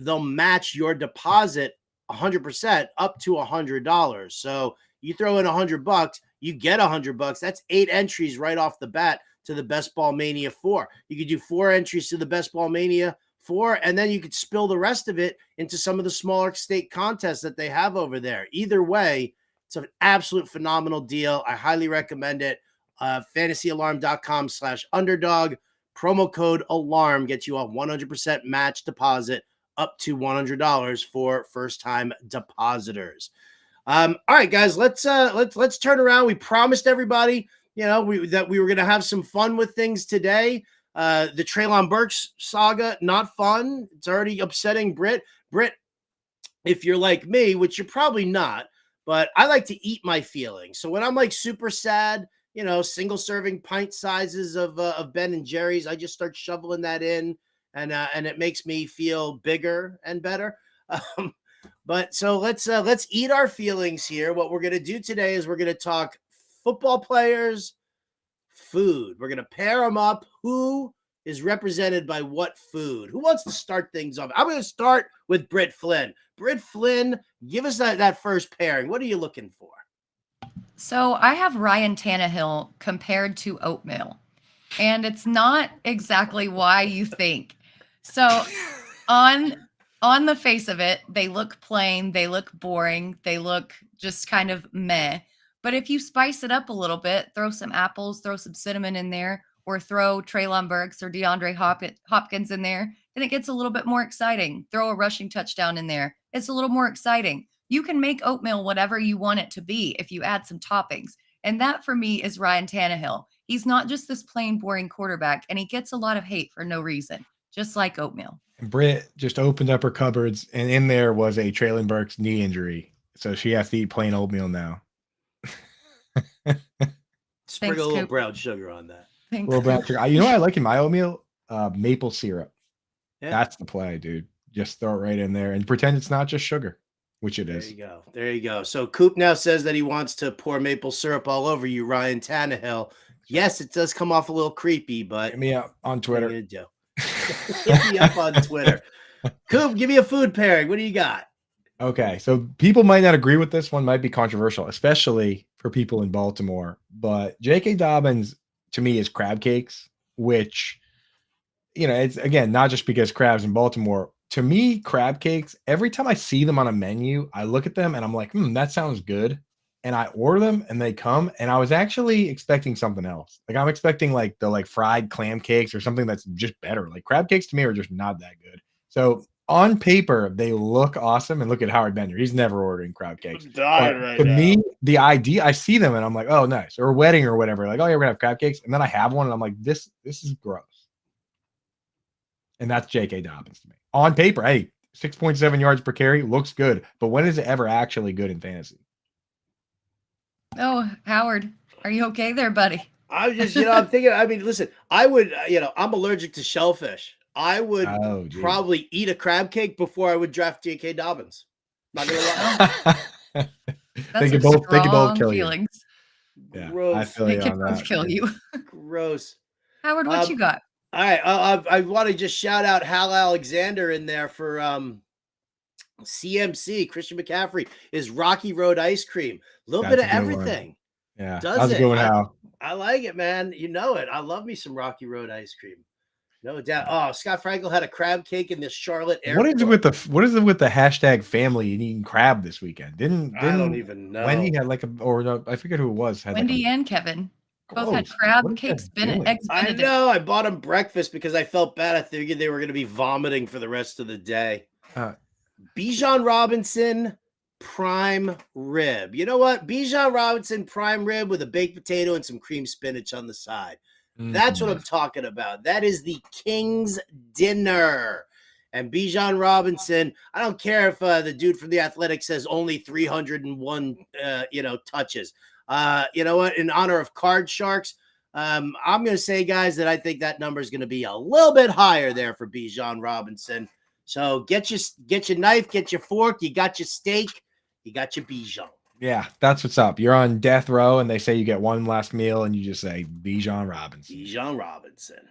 They'll match your deposit 100% up to $100. So you throw in $100, you get $100. That's 8 entries right off the bat to the Best Ball Mania 4. You could do 4 entries to the Best Ball Mania 4, and then you could spill the rest of it into some of the smaller state contests that they have over there. Either way, it's an absolute phenomenal deal. I highly recommend it. Fantasyalarm.com/underdog. Promo code ALARM gets you a 100% match deposit up to $100 for first-time depositors. All right, guys, let's turn around. We promised everybody, that we were going to have some fun with things today. The Treylon Burks saga, not fun. It's already upsetting Britt. Britt, if you're like me, which you're probably not, but I like to eat my feelings. So when I'm like super sad, single serving pint sizes of Ben and Jerry's, I just start shoveling that in, and it makes me feel bigger and better. But so let's eat our feelings here. What we're going to do today is we're going to talk football players, food. We're going to pair them up. Who is represented by what food? Who wants to start things off? I'm going to start with Britt Flinn. Britt Flinn, give us that first pairing. What are you looking for? So I have Ryan Tannehill compared to oatmeal, and it's not exactly why you think. So on the face of it, they look plain, they look boring, they look just kind of meh. But if you spice it up a little bit, throw some apples, throw some cinnamon in there, or throw Treylon Burks or DeAndre Hopkins in there, then it gets a little bit more exciting. Throw a rushing touchdown in there. It's a little more exciting. You can make oatmeal whatever you want it to be if you add some toppings. And that for me is Ryan Tannehill. He's not just this plain boring quarterback, and he gets a lot of hate for no reason, just like oatmeal. And Britt just opened up her cupboards, and in there was a Treylon Burks knee injury. So she has to eat plain oatmeal now. Sprinkle a little brown sugar on that. Thanks. A little brown sugar. You know what I like in my oatmeal? Maple syrup. Yeah. That's the play, dude. Just throw it right in there and pretend it's not just sugar, which it is. There you go. So Coop now says that he wants to pour maple syrup all over you, Ryan Tannehill. Yes, it does come off a little creepy, but hit me up on Twitter. Hit me up on Twitter. Coop, give me a food pairing. What do you got? Okay, so people might not agree with this one, might be controversial, especially for people in Baltimore. But J.K. Dobbins, to me, is crab cakes, which, it's, again, not just because crabs in Baltimore. To me, crab cakes, every time I see them on a menu, I look at them and I'm like, that sounds good. And I order them and they come. And I was actually expecting something else. Like I'm expecting like the fried clam cakes or something that's just better. Like crab cakes to me are just not that good. So on paper, they look awesome. And look at Howard Bender. He's never ordering crab cakes. To me, the idea, I see them and I'm like, oh, nice. Or a wedding or whatever. Like, oh, yeah, we're going to have crab cakes. And then I have one and I'm like, this is gross. And that's J.K. Dobbins to me. On paper, hey, 6.7 yards per carry looks good. But when is it ever actually good in fantasy? Oh, Howard, are you okay there, buddy? I'm just, I'm thinking, listen, I would, I'm allergic to shellfish. I would probably eat a crab cake before I would draft J.K. Dobbins. Not going to lie. They could both kill feelings. you. Yeah, Gross. I feel They you could on both that. kill you. Gross. Howard, what you got? All right. I want to just shout out Hal Alexander in there for CMC. Christian McCaffrey is Rocky Road ice cream. A little bit of everything. Yeah. Does it? Going Hal? I like it, man. You know it. I love me some Rocky Road ice cream. No doubt. Oh, Scott Frankel had a crab cake in this Charlotte airport. What is it with the hashtag family and eating crab this weekend? Didn't I don't even know. Wendy had I forget who it was. Wendy and Kevin both had crab cakes, eggs Benedict. I know. I bought them breakfast because I felt bad. I figured they were going to be vomiting for the rest of the day. Bijan Robinson prime rib. You know what? Bijan Robinson prime rib with a baked potato and some cream spinach on the side. That's what I'm talking about. That is the King's dinner. And Bijan Robinson, I don't care if the dude from The Athletic says only 301, touches. You know what? In honor of Card Sharks, I'm going to say, guys, that I think that number is going to be a little bit higher there for Bijan Robinson. So get your knife, get your fork, you got your steak, you got your Bijan. Yeah, that's what's up. You're on death row, and they say you get one last meal, and you just say Bijan Robinson. Bijan Robinson.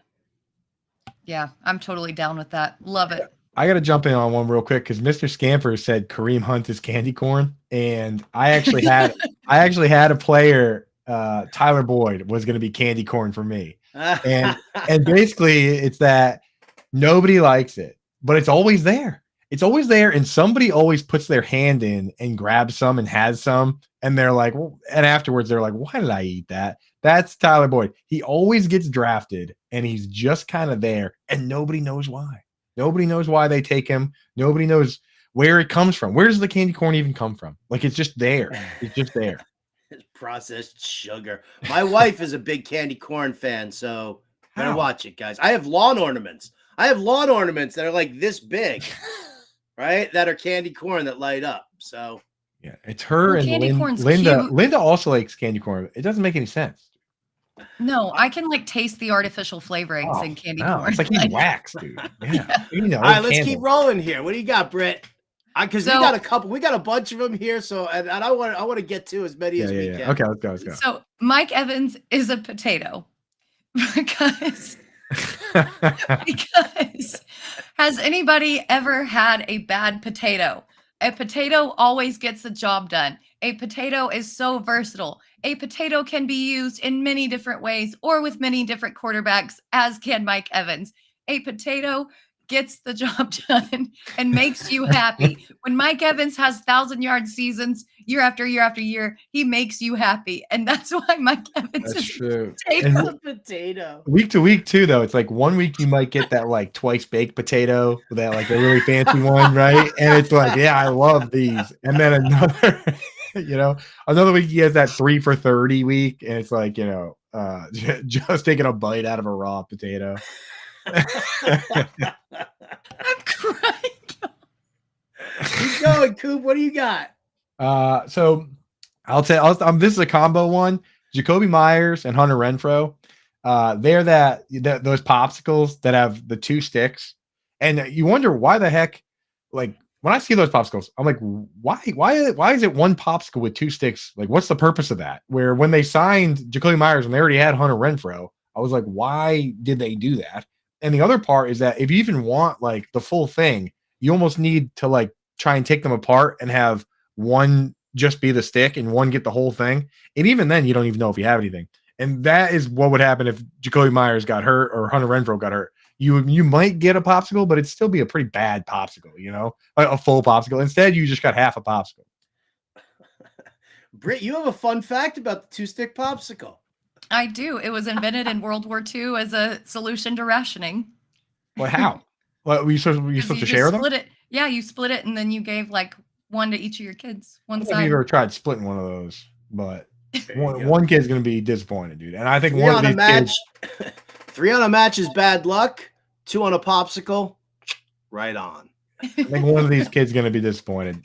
Yeah, I'm totally down with that. Love it. I got to jump in on one real quick because Mr. Scamper said Kareem Hunt is candy corn, and I actually had a player, Tyler Boyd, was going to be candy corn for me, and basically it's that nobody likes it, but it's always there. It's always there, and somebody always puts their hand in and grabs some and has some, and they're like, well, and afterwards they're like, why did I eat that? That's Tyler Boyd. He always gets drafted, and he's just kind of there, and nobody knows why. Nobody knows why they take him. Nobody knows where it comes from. Where does the candy corn even come from? Like, it's just there. It's just there. It's processed sugar. My wife is a big candy corn fan, so better watch it, guys. I have lawn ornaments. That are like this big, right? That are candy corn that light up. So yeah, it's her and Linda. Cute. Linda also likes candy corn. It doesn't make any sense. No, I can like taste the artificial flavorings in candy corn. It's like eating wax, dude. Yeah. You know, all right, let's keep rolling here. What do you got, Britt? Because we got a couple, we got a bunch of them here. So, and I want to get to as many as we can. Okay, let's go. So Mike Evans is a potato because has anybody ever had a bad potato? A potato always gets the job done. A potato is so versatile. A potato can be used in many different ways or with many different quarterbacks, as can Mike Evans. A potato gets the job done and makes you happy. When Mike Evans has 1,000-yard seasons year after year after year, he makes you happy. And that's why Mike Evans is true. A potato. Week to week, too, though. It's like 1 week you might get that like twice baked potato, that like a really fancy one, right? And it's like, yeah, I love these. And then another, another week he has that 3 for 30 week. And it's like, just taking a bite out of a raw potato. I'm crying. Keep going, Coop. What do you got? So I'll tell. This is a combo one. Jacoby Myers and Hunter Renfrow. They're those popsicles that have the 2 sticks, and you wonder why the heck. Like when I see those popsicles, I'm like, why is it one popsicle with 2 sticks? Like, what's the purpose of that? Where when they signed Jacoby Myers and they already had Hunter Renfrow, I was like, why did they do that? And the other part is that if you even want like the full thing, you almost need to like try and take them apart and have one just be the stick and one get the whole thing. And even then, you don't even know if you have anything. And that is what would happen if Jacoby Myers got hurt or Hunter Renfrow got hurt. You might get a popsicle, but it'd still be a pretty bad popsicle, a full popsicle. Instead, you just got half a popsicle. Britt, you have a fun fact about the 2-stick popsicle. I do. It was invented in World War II as a solution to rationing. Well, how? Well, were you supposed to share them? Split it. Yeah, you split it, and then you gave like one to each of your kids. One side. I've never tried splitting one of those, but one kid's going to be disappointed, dude. And I think three on a match is bad luck. 2 on a popsicle, right on. I think one of these kids is going to be disappointed.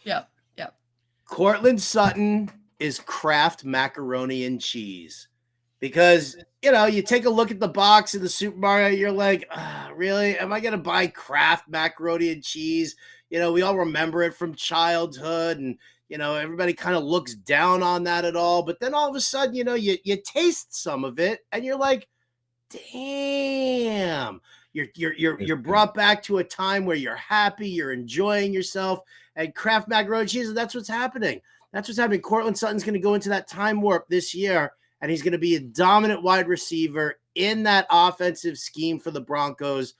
Yep. Cortland Sutton is Kraft macaroni and cheese. Because, you take a look at the box in the supermarket, you're like, really? Am I going to buy Kraft macaroni and cheese? We all remember it from childhood, and, everybody kind of looks down on that at all. But then all of a sudden, you taste some of it, and you're like, damn. You're brought back to a time where you're happy, you're enjoying yourself, and Kraft macaroni and cheese, and that's what's happening. Cortland Sutton's going to go into that time warp this year, and he's going to be a dominant wide receiver in that offensive scheme for the Broncos.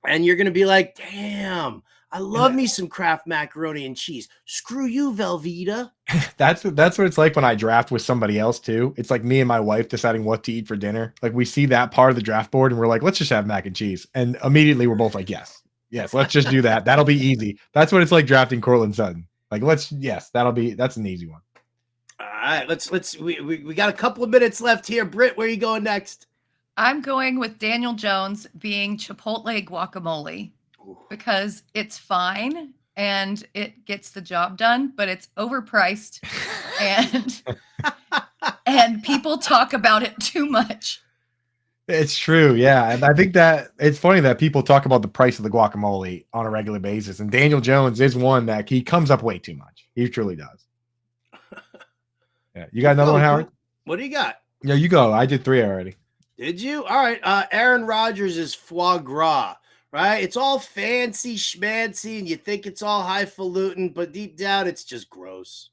And you're going to be like, damn, I love me some Kraft macaroni and cheese. Screw you, Velveeta. That's what it's like when I draft with somebody else too. It's like me and my wife deciding what to eat for dinner. Like we see that part of the draft board and we're like, let's just have mac and cheese. And immediately we're both like, yes, let's just do that. That'll be easy. That's what it's like drafting Cortland Sutton. Like, that's an easy one. All right, we got a couple of minutes left here. Britt, where are you going next? I'm going with Daniel Jones being Chipotle guacamole because it's fine and it gets the job done, but it's overpriced and and people talk about it too much. It's true, yeah. And I think that it's funny that people talk about the price of the guacamole on a regular basis. And Daniel Jones is one that he comes up way too much. He truly does. Yeah. You got another one, Howard? What do you got? Yeah, you go. I did 3 already. Did you? All right. Aaron Rodgers is foie gras, right? It's all fancy schmancy, and you think it's all highfalutin, but deep down, it's just gross.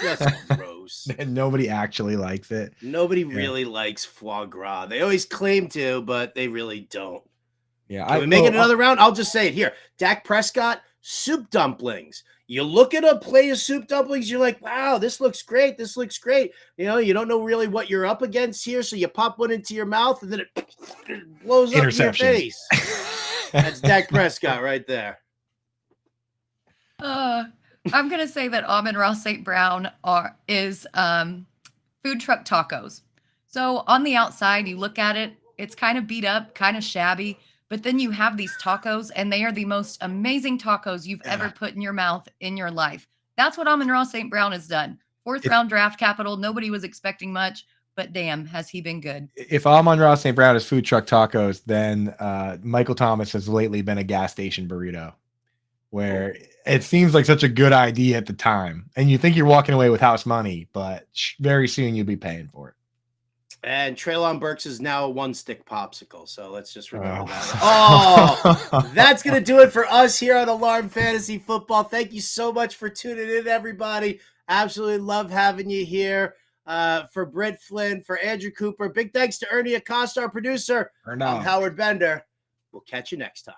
Just gross. And nobody actually likes it. Nobody really likes foie gras. They always claim to, but they really don't. Yeah. Can we make it another round? I'll just say it here. Dak Prescott, soup dumplings. You look at a plate of soup dumplings, you're like, wow, this looks great. This looks great. You know, you don't know really what you're up against here, so you pop one into your mouth, and then it blows up in your face. That's Dak Prescott right there. I'm going to say that Amon-Ra St. Brown is food truck tacos. So on the outside, you look at it, it's kind of beat up, kind of shabby, but then you have these tacos, and they are the most amazing tacos you've ever put in your mouth in your life. That's what Amon-Ra St. Brown has done. 4th round draft capital. Nobody was expecting much, but damn, has he been good. If Amon-Ra St. Brown is food truck tacos, then Michael Thomas has lately been a gas station burrito, where it seems like such a good idea at the time. And you think you're walking away with house money, but very soon you'll be paying for it. And Treylon Burks is now a one-stick popsicle, so let's just remember that. Oh, that's going to do it for us here on Alarm Fantasy Football. Thank you so much for tuning in, everybody. Absolutely love having you here. For Britt, Flynn, for Andrew Cooper. Big thanks to Ernie Acosta, our producer. I'm Howard Bender. We'll catch you next time.